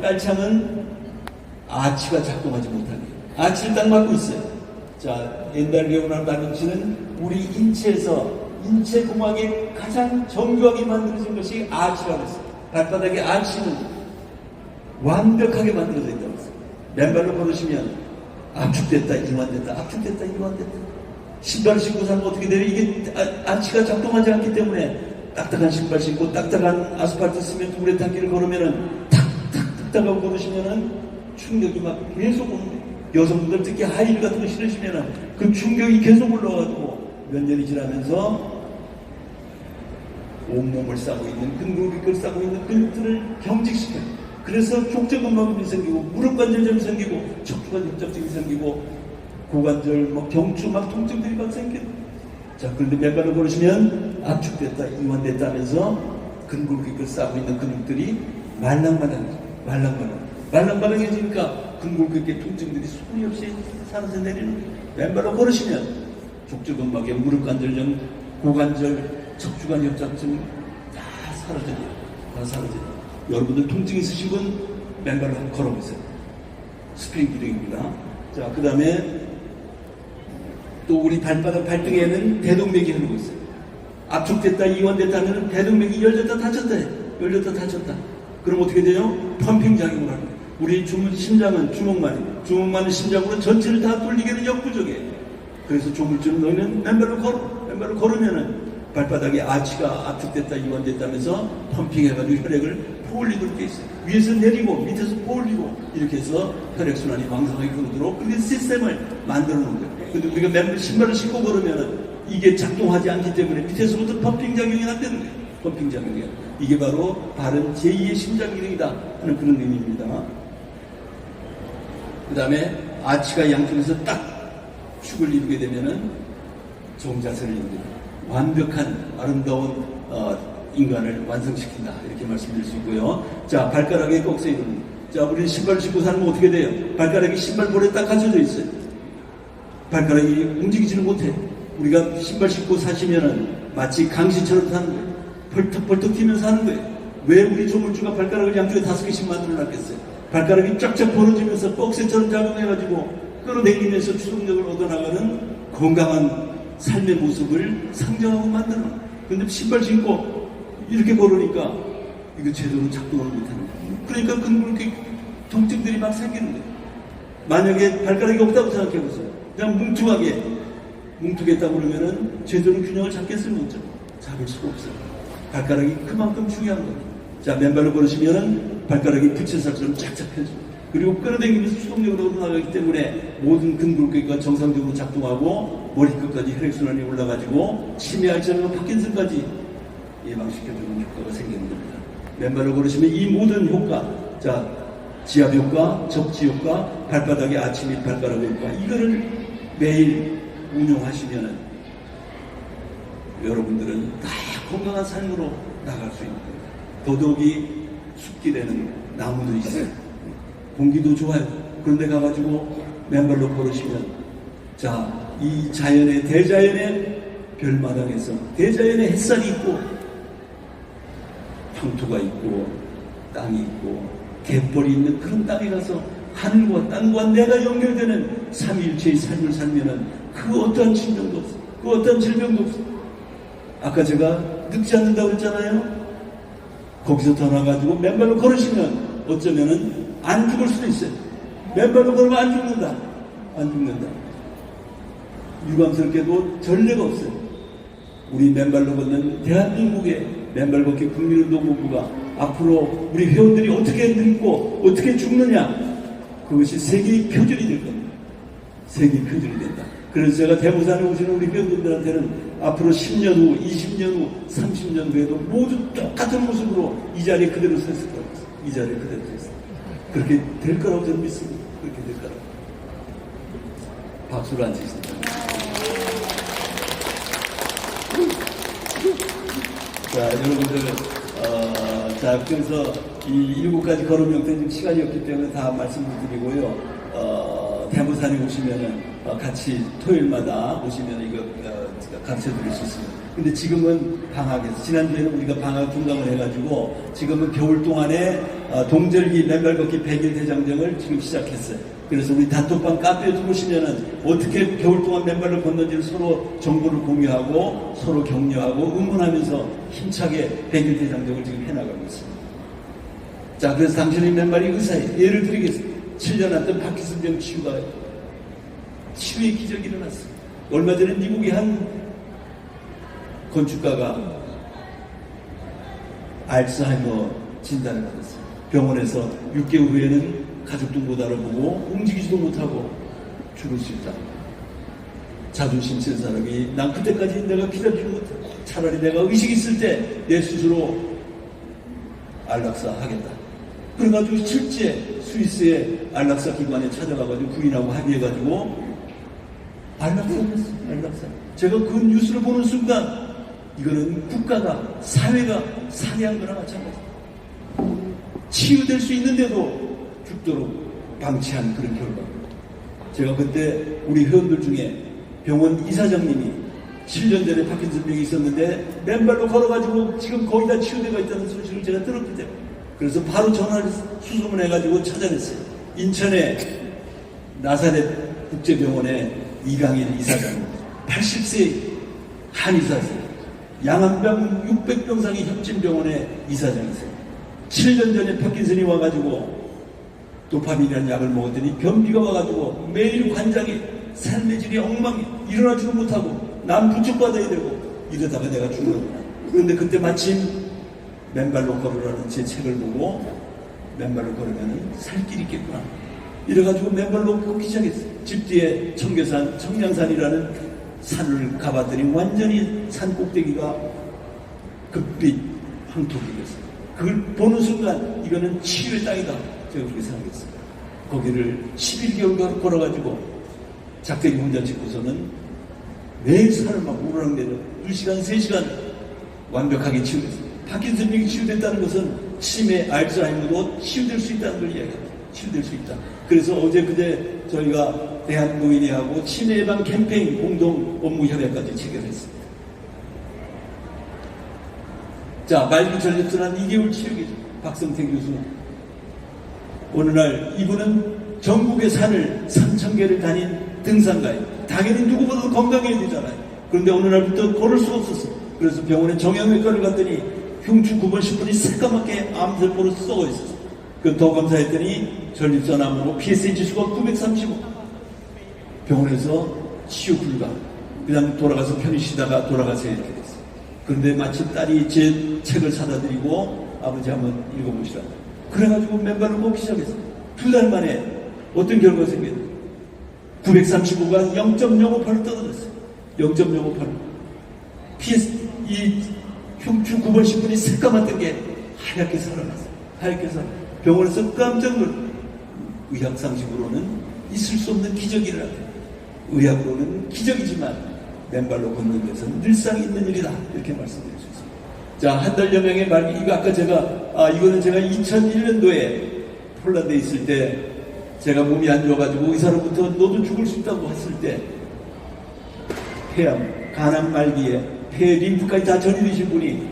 깔창은 아치가 작동하지 못하게 아치를 딱 막고 있어요. 자, 옛날 레오나르도 다빈치는 우리 인체 공학에 가장 정교하게 만들어진 것이 아치라고 했어요. 발바닥의 아치는 완벽하게 만들어져 있다고 했어요. 맨발로 걸으시면 압축됐다 이완됐다 압축됐다 이완됐다. 신발을 신고 살면 어떻게 돼요? 이게 아치가 작동하지 않기 때문에 딱딱한 신발 신고 딱딱한 아스팔트 시멘트 우레탄길을 걸으면은 탁탁 하고 걸으시면은 충격이 막 계속 오는 거예요. 여성분들 특히 하이힐 같은 거 신으시면은 그 충격이 계속 올라가지고 몇 년이 지나면서 온몸을 싸고 있는 근골격을 싸고 있는 근육들을 경직시켜요. 그래서 족저근막염이 생기고 무릎 관절염이 생기고 척추관 협착증이 생기고 고관절 경추 통증들이 막 생겨요. 자, 그런데 맨발로 걸으시면 압축됐다 이완됐다 하면서 근골격을 싸고 있는 근육들이 말랑말랑해지니까 근골격의 통증들이 소리 없이 사라져 내리는 거예요. 맨발로 걸으시면 족저근막염, 무릎 관절염, 고관절, 척추관 협착증 다 사라져요. 여러분들 통증 있으신 분 맨발로 한번 걸어보세요. 스프링 기능입니다. 자, 그 다음에 또 우리 발등에는 대동맥이 흐르고 있어요. 압축됐다 이완됐다 하면 대동맥이 열렸다 닫혔다 해요. 열렸다 닫혔다. 그럼 어떻게 돼요? 펌핑 작용을 하는 거예요. 우리 심장은 주먹만은 심장으로 전체를 다 돌리기는 역부족이에요. 그래서 조물주는 너희는 맨발로 걸으면은 발바닥에 아치가 압축됐다 이완됐다면서 펌핑해가지고 혈액을 포올리도록 돼 있어요. 위에서 내리고 밑에서 포올리고 이렇게 해서 혈액순환이 왕성하게 흐르도록 그렇게 시스템을 만들어 놓은 거예요. 근데 우리가 신발을 신고 걸으면은 이게 작동하지 않기 때문에 밑에서부터 펌핑 작용이 안 되는 거예요. 펌핑 작용이에요. 이게 바로 바른 제2의 심장 기능이다 하는 그런 의미입니다. 그 다음에 아치가 양쪽에서 딱 축을 이루게 되면은 정자세를 이루게 완벽한 아름다운 인간을 완성시킨다 이렇게 말씀드릴 수 있고요. 자, 발가락에 꺽쇠 이루는. 자, 우리는 신발을 신고 살면 어떻게 돼요? 발가락이 신발볼에 딱 갇혀져 있어요. 발가락이 움직이지는 못해. 우리가 신발 신고 사시면은 마치 강시처럼 사는 거예요. 벌떡벌떡 뛰면서 사는 거예요. 왜 우리 조물주가 발가락을 양쪽에 5개씩 만들어 놨겠어요? 발가락이 쫙쫙 벌어지면서 꺽쇠처럼 작용해가지고 끌어당기면서 추동력을 얻어나가는 건강한 삶의 모습을 상정하고 만드는 거예요. 근데 신발 신고 이렇게 걸으니까 이거 제대로 작동을 못하는 거예요. 그러니까 근골격 통증들이 막 생기는 거예요. 만약에 발가락이 없다고 생각해보세요. 그냥 뭉툭했다고 그러면은 제대로 균형을 잡겠어요? 못 잡을 수가 없어요. 발가락이 그만큼 중요한 거예요. 자, 맨발로 걸으시면은 발가락이 부채살처럼 쫙쫙 펴져요. 그리고 끌어당기면서 추동력으로 나가기 때문에 모든 근골격과 정상적으로 작동하고 머리끝까지 혈액순환이 올라가지고 치매, 알츠하이머, 파킨슨까지 예방시켜주는 효과가 생기는 겁니다. 맨발로 걸으시면 이 모든 효과, 자, 지압 효과, 접지 효과, 발바닥의 아치 및 발가락 효과, 이거를 매일 운용하시면은 여러분들은 다 건강한 삶으로 나갈 수 있는 겁니다. 더더욱이 숲길에는 나무도 있어요. 공기도 좋아요. 그런데 가가지고 맨발로 걸으시면, 자, 이 대자연의 별마당에서 대자연의 햇살이 있고 평토가 있고 땅이 있고 갯벌이 있는 그런 땅에 가서 하늘과 땅과 내가 연결되는 삼위일체의 삶을 살면은 그 어떠한 질병도 없어. 그 어떠한 질병도 없어. 아까 제가 늙지 않는다고 그랬잖아요. 거기서 더 나가지고 맨발로 걸으시면 어쩌면은 안 죽을 수도 있어요. 맨발로 걸으면 안 죽는다. 유감스럽게도 전례가 없어요. 우리 맨발로 걷는 대한민국의 맨발 걷기 국민운동본부가 앞으로 우리 회원들이 어떻게 늙고 어떻게 죽느냐, 그것이 세계의 표준이 될 겁니다. 세계의 표준이 된다. 그래서 제가 대모산에 오시는 우리 회원들한테는 앞으로 10년 후, 20년 후, 30년 후에도 모두 똑같은 모습으로 이 자리에 그대로 서 있을 거라고 했어요. 이 자리에 그대로 서 있어요. 그렇게 될 거라고 저는 믿습니다. 그렇게 될 거라고. 박수를 안 치십니다. 자, 여러분들, 자, 그래서 이 7가지 걸음 형태 지금 시간이 없기 때문에 다 말씀을 드리고요. 대모산에 오시면은 같이 토요일마다 오시면 이거 가르쳐 드릴 수 있습니다. 근데 지금은 방학에서, 지난주에는 우리가 방학 중단을 해가지고 지금은 겨울 동안에 동절기 맨발 걷기 100일 대장정을 지금 시작했어요. 그래서 우리 단톡방 카페에 들어오시면은 어떻게 겨울 동안 맨발로 걷는지를 서로 정보를 공유하고 서로 격려하고 응원하면서 힘차게 100일 대장정을 지금 해나가고 있습니다. 자, 그래서 당신의 맨발이 의사예요. 예를 드리겠습니다. 7년 왔던 파킨슨병 치유의 기적이 일어났어요. 얼마 전에 미국의 한 건축가가 알츠하이머 진단을 받았어요. 병원에서 6개월 후에는 가족도 못 알아보고 움직이지도 못하고 죽을 수 있다. 자존심 센 사람이 난 그때까지 내가 기다리지 못해. 차라리 내가 의식 있을 때 내 스스로 안락사 하겠다. 그래가지고 실제 스위스의 안락사 기관에 찾아가가지고 부인하고 합의해가지고 안락사를 했어요. 안락사. 제가 그 뉴스를 보는 순간 이거는 국가가 사회가 살해한 거나 마찬가지다. 치유될 수 있는데도 죽도록 방치한 그런 결과입니다. 제가 그때 우리 회원들 중에 병원 이사장님이 7년 전에 파킨슨병이 있었는데 맨발로 걸어가지고 지금 거의 다 치유되고 있다는 소식을 제가 들었기 때문에 그래서 바로 전화를 수소문해가지고 찾아냈어요. 인천의 나사렛 국제병원의 이강일 이사장 80세 한의사세요. 양안병 600병상의 협진병원의 이사장이세요. 7년 전에 파킨슨이 와가지고 도파민이라는 약을 먹었더니 변비가 와가지고 매일 관장이 삶의 질이 엉망이 일어나지도 못하고 남 부축받아야 되고 이러다가 내가 죽는구나. 그런데 그때 마침 맨발로 걸으라는 제 책을 보고 맨발로 걸으면 살 길이 있겠구나. 이래가지고 맨발로 걷기 시작했어요. 집 뒤에 청계산, 청량산이라는 산을 가봤더니 완전히 산 꼭대기가 급빛 황토길이 됐어요. 그걸 보는 순간 이거는 치유의 땅이다. 제가 그렇게 생각했어요. 거기를 11개월 걸어가지고 작대기 혼자 짓고서는 매일 산을 막 오르락내리락 2시간, 3시간 완벽하게 치유됐어요. 파킨슨병이 치유됐다는 것은 치매, 알츠하이머도 치유될 수 있다는 걸 이야기합니다. 치유될 수 있다. 그래서 어제 그제 저희가 대한노인회하고 치매 예방 캠페인 공동 업무 협약까지 체결했습니다. 자, 말기 전립선한 2개월 치료기죠. 박성택 교수. 어느 날 이분은 전국의 산을 3,000개를 다닌 등산가예요. 당연히 누구보다도 건강해야 되잖아요. 그런데 어느 날부터 걸을 수가 없었어요. 그래서 병원에 정형외과를 갔더니 흉추 9번 10번이 새까맣게 암세포로 썩어 있었어요. 그 더 검사했더니 전립선암으로 PSA 지수가 935. 병원에서 치유 불가. 그냥 돌아가서 편히 쉬다가 돌아가서 이렇게 됐어요. 그런데 마침 딸이 제 책을 사다 드리고 아버지 한번 읽어보시라. 그래가지고 맨발로 걷기 시작했어요. 2달 만에 어떤 결과가 생겼어요. 935가 0.058로 떨어졌어요. 0.058. 이 흉추 9번 10분이 새까맣던 게 하얗게 살아났어요. 하얗게 살아났어요. 병원에서 깜짝 놀랐어요. 의학 상식으로는 있을 수 없는 기적이라. 의학으로는 기적이지만 맨발로 걷는 것은 늘상 있는 일이다. 이렇게 말씀드릴 수 있습니다. 자, 한 달여 명의 말기, 이거 아까 이거는 제가 2001년도에 폴란드에 있을 때 제가 몸이 안 좋아가지고 의사로부터 너도 죽을 수 있다고 했을 때 폐암, 간암 말기에 폐 림프까지 다 전이되신 분이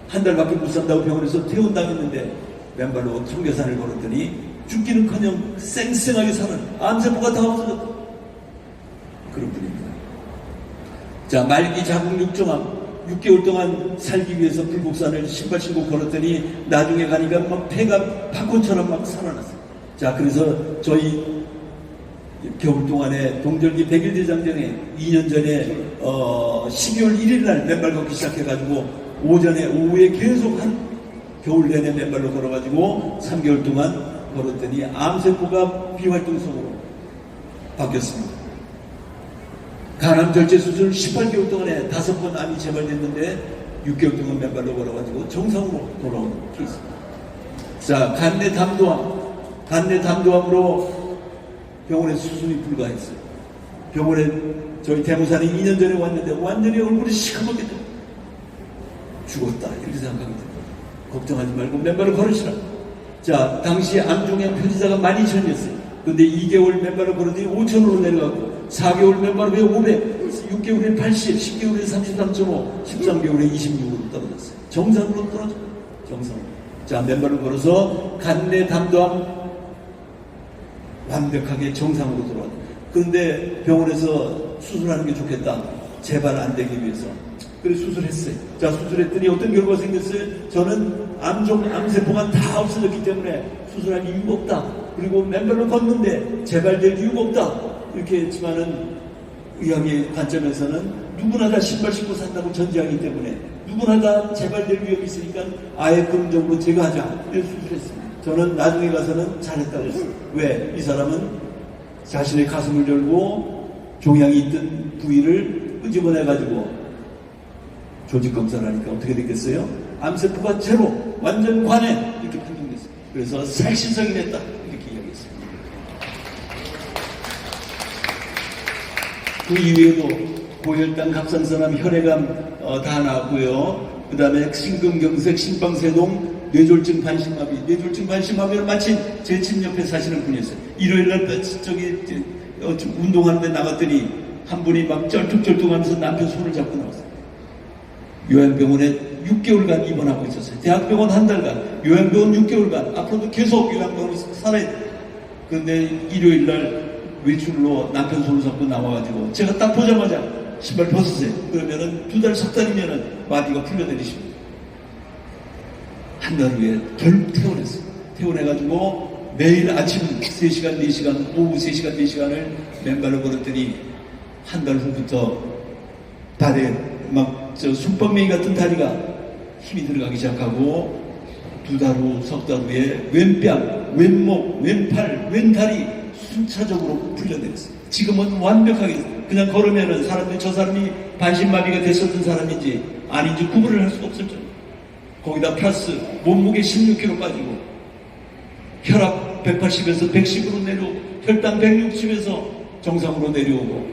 한 달밖에 못 산다고 병원에서 퇴원당했는데 맨발로 청계산을 걸었더니 죽기는커녕 쌩쌩하게 사는 암세포가 다 없어졌다. 그런 분입니다. 자, 말기 자궁 육종암 6개월 동안 살기 위해서 불국산을 신발 신고 걸었더니 나중에 가니까 막 폐가 팝콘처럼 막 살아났어요. 자, 그래서 저희 겨울 동안에 동절기 100일 대장정에 2년 전에 12월 1일 날 맨발 걷기 시작해가지고 오전에 오후에 계속 한 겨울 내내 맨발로 걸어가지고 3개월 동안 걸었더니 암세포가 비활동성으로 바뀌었습니다. 간암 절제 수술 18개월 동안에 5번 암이 재발됐는데 6개월 동안 맨발로 걸어가지고 정상으로 돌아온 케이스입니다. 자, 간내 담도암으로 병원에 수술이 불가했어요. 병원에 저희 대모산에 2년 전에 왔는데 완전히 얼굴이 시커멓게 죽었다 이렇게 생각하게 됩니다. 걱정하지 말고 맨발로 걸으시라. 자, 당시 암종양 표지자가 12,000이었어요. 근데 2개월 맨발로 걸었더니 5,000으로 내려가고 4개월 맨발로 500, 6개월에 80, 10개월에 33.5, 13개월에 26으로 떨어졌어요. 정상으로 떨어져요. 정상으로. 자, 맨발로 걸어서 간내 담도암 완벽하게 정상으로 돌아왔다. 그런데 병원에서 수술하는 게 좋겠다. 재발 안 되기 위해서. 그래서 수술했어요. 자, 수술했더니 어떤 결과가 생겼어요? 저는 암세포가 다 없어졌기 때문에 수술할 이유가 없다. 그리고 맨발로 걷는데 재발될 이유가 없다. 이렇게 했지만은 의학의 관점에서는 누구나 다 신발 신고 산다고 전제하기 때문에 누구나 다 재발될 위험이 있으니까 아예 긍정으로 제거하자. 이래서 수술했습니다. 저는 나중에 가서는 잘했다고 했어요. 왜? 이 사람은 자신의 가슴을 열고 종양이 있던 부위를 끄집어내가지고 조직 검사를 하니까 어떻게 됐겠어요? 암세포가 제로, 완전 관해 이렇게 판정됐어요. 그래서 살신성이 됐다 이렇게 이야기했어요. 그 이외에도 고혈당, 갑상선암, 혈액암 다 나왔고요. 그 다음에 심근경색, 심방세동, 뇌졸중 반신마비. 뇌졸중 반신마비는 마침 제 집 옆에 사시는 분이었어요. 일요일날 저기 운동하는데 나갔더니 한 분이 막 쩔뚝쩔뚝하면서 남편 손을 잡고 나왔어요. 요양병원에 6개월간 입원하고 있었어요. 대학병원 한 달간, 요양병원 6개월간, 앞으로도 계속 요양병원에서 살아야 돼요. 그런데 일요일날 외출로 남편 손을 잡고 나와가지고 제가 딱 보자마자 신발 벗으세요. 그러면은 2달, 3달이면은 마비가 풀려내리십니다. 한 달 후에 결국 퇴원했어요. 퇴원해가지고 매일 아침 3시간, 4시간, 오후 3시간, 4시간을 맨발로 걸었더니 한 달 후부터 다리에 막 숨방맹이 같은 다리가 힘이 들어가기 시작하고 2달 후, 석 달 후에 왼뺨, 왼목, 왼팔, 왼다리 순차적으로 풀려내렸어요. 지금은 완벽하게 그냥 걸으면은 사람들이 저 사람이 반신마비가 됐었던 사람인지 아닌지 구분을 할 수가 없을 정도. 거기다 플러스 몸무게 16kg 빠지고 혈압 180에서 110으로 내려오고 혈당 160에서 정상으로 내려오고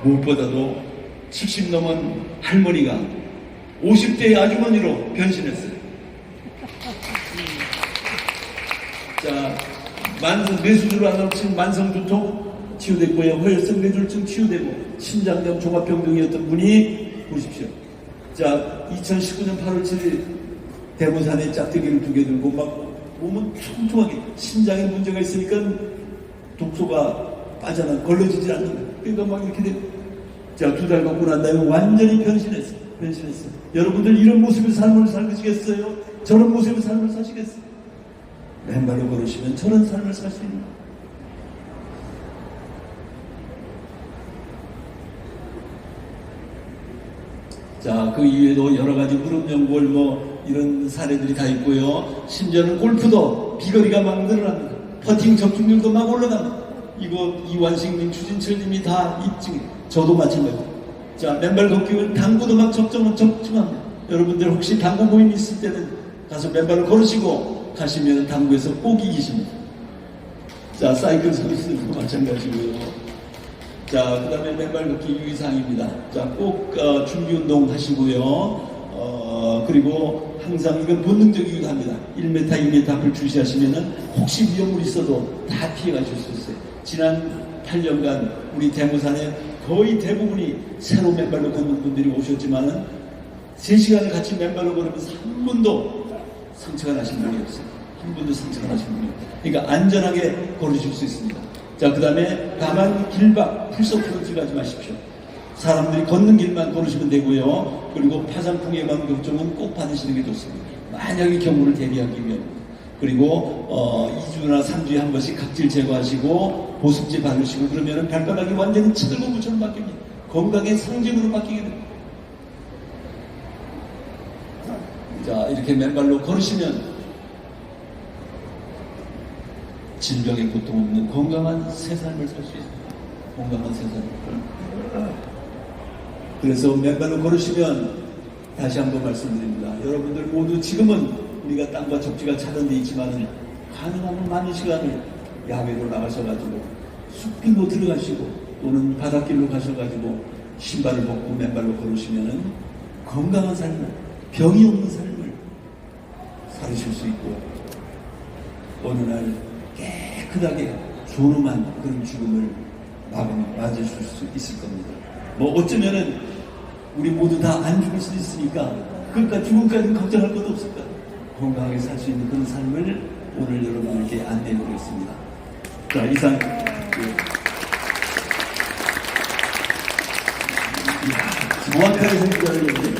무엇보다도 70 넘은 할머니가 50대의 아주머니로 변신했어요. 자, 뇌수술로 안 없인 만성두통 치유됐고요. 허혈성 뇌졸중 치유되고 심장병 종합병동이었던 분이 보십시오. 자, 2019년 8월 7일 대모산에 짝대기를 2개 들고 막 몸은 퉁퉁하게 심장에 문제가 있으니까 독소가 걸러지지 않는 거예요. 그러니까 막 이렇게 돼. 자, 2달 걷고 난 다음에 완전히 변신했어요. 여러분들 이런 모습의 삶을 살시겠어요? 저런 모습의 삶을 사시겠어요? 맨발로 걸으시면 저런 삶을 살 수 있는 거예요. 자, 그 이외에도 여러 가지 무릎 연골 이런 사례들이 다 있고요. 심지어는 골프도 비거리가 막 늘어납니다. 퍼팅 적중률도 막 올라갑니다. 이거 이완식님, 추진철님이 다 입증해요. 저도 마찬가지입니다. 자, 맨발 걷기는 당구도 막 적중합니다. 여러분들 혹시 당구 모임 있을 때는 가서 맨발을 걸으시고 가시면 당구에서 꼭 이기십니다. 자, 사이클 선수들도 마찬가지고요. 자, 그 다음에 맨발 걷기 유의사항입니다. 자, 꼭 준비운동 하시고요. 그리고 항상 이건 본능적이기도 합니다. 1m, 2m 앞을 주시하시면은 혹시 위험물이 있어도 다 피해가실 수 있어요. 지난 8년간 우리 대모산에 거의 대부분이 새로 맨발로 걷는 분들이 오셨지만은 3시간을 같이 맨발로 걸으면서 한 분도 상처가 나신 분이 없어요. 한 분도 상처가 나신 분이 없어요. 그러니까 안전하게 걸으실 수 있습니다. 자, 그 다음에 다만 길박, 풀서프로 가지 마십시오. 사람들이 걷는 길만 걸으시면 되고요. 그리고 파상풍 예방 접종은 꼭 받으시는 게 좋습니다. 만약의 경우를 대비하기 위한. 그리고 2주나 3주에 한 번씩 각질 제거하시고 보습제 바르시고 그러면 발바닥이 완전히 칠거무처럼 바뀝니다. 건강의 상징으로 바뀌게 됩니다. 자, 이렇게 맨발로 걸으시면 질병의 고통 없는 건강한 새 삶을 살 수 있습니다. 건강한 새 삶을. 그래서 맨발로 걸으시면 다시 한번 말씀드립니다. 여러분들 모두 지금은 우리가 땅과 접지가 차단되어 있지만 가능한 많은 시간을 야외로 나가셔가지고 숲길로 들어가시고 또는 바닷길로 가셔가지고 신발을 벗고 맨발로 걸으시면 건강한 삶을, 병이 없는 삶을 살으실 수 있고 어느 날 깨끗하게 존엄한 그런 죽음을 맞으실 수 있을 겁니다. 어쩌면은 우리 모두 다 안 죽을 수도 있으니까 그러니까 죽음까지는 걱정할 것도 없을 거야. 건강하게 살 수 있는 그런 삶을 오늘 여러분들께 안내해 보겠습니다. 자, 이상 정확하게 생각하려고